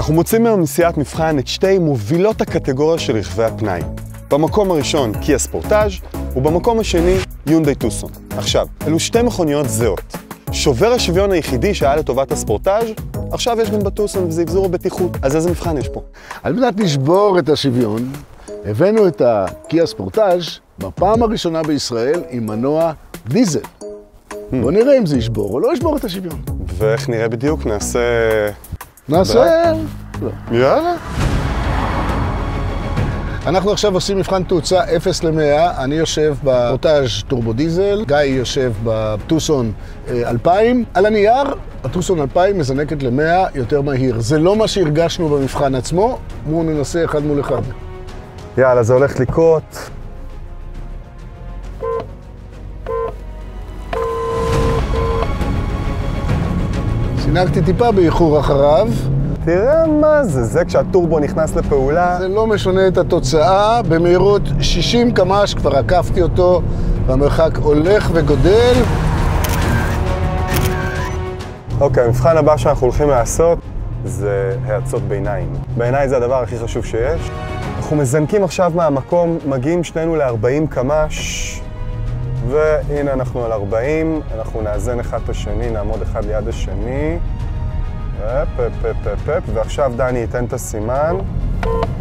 אנחנו מוצאים היום נסיעת מבחן את שתי מובילות הקטגוריה של רכבי הפנאי. במקום הראשון קיה ספורטאז' ובמקום השני יונדאי טוסון. עכשיו, אלו שתי מכוניות זהות. שובר השוויון היחידי שהיה לטובת הספורטאז' עכשיו יש גם בטוסון וזה אבזור הבטיחות. אז איזה מבחן יש פה? על מנת לשבור את השוויון, הבאנו את הקיה ספורטאז' בפעם הראשונה בישראל עם מנוע דיזל. בוא נראה אם זה ישבור או לא ישבור את השוויון. ואיך נראה בדיוק? נעשה... לא. יאללה. אנחנו עכשיו עושים מבחן תאוצה 0 ל-100. אני יושב בספורטאז' טורבו דיזל, גיא יושב בטוסון 2000. על הנייר, הטוסון 2000 מזנקת ל-100 יותר מהיר. זה לא מה שהרגשנו במבחן עצמו. בואו ננסה אחד מול אחד. יאללה, זה הולך לקרות. סינקתי טיפה באיחור אחריו. תראה מה זה, זה כשהטורבו נכנס לפעולה. זה לא משנה את התוצאה, במהירות 60 קמ"ש כבר עקפתי אותו, והמרחק הולך וגודל. אוקיי, המבחן הבא שאנחנו הולכים לעשות זה האצות ביניים. בעיניי זה הדבר הכי חשוב שיש. אנחנו מזנקים עכשיו מהמקום, מגיעים שנינו ל-40 קמ"ש, והנה אנחנו על 40, אנחנו נאזן אחד את השני, נעמוד אחד ליד השני. ועכשיו דני ייתן את הסימן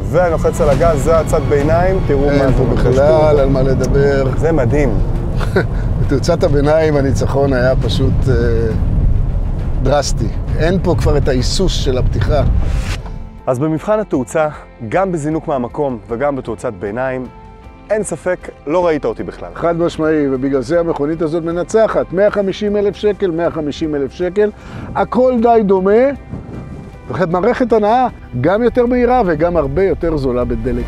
ואני לוחץ על הגז, זה הצד ביניים, תראו מה זה. אין פה בכלל על מה לדבר. זה מדהים. בתאוצת הביניים הניצחון היה פשוט דרסטי. אין פה כבר את ההיסוס של הפתיחה. אז במבחן התאוצה, גם בזינוק מהמקום וגם בתאוצת ביניים, אין ספק, לא ראית אותי בכלל. חד משמעי, ובגלל זה המכונית הזאת מנצחת. 150,000 שקל, 150,000 שקל. הכל די דומה. מערכת הנעה גם יותר מהירה וגם הרבה יותר זולה בדלק.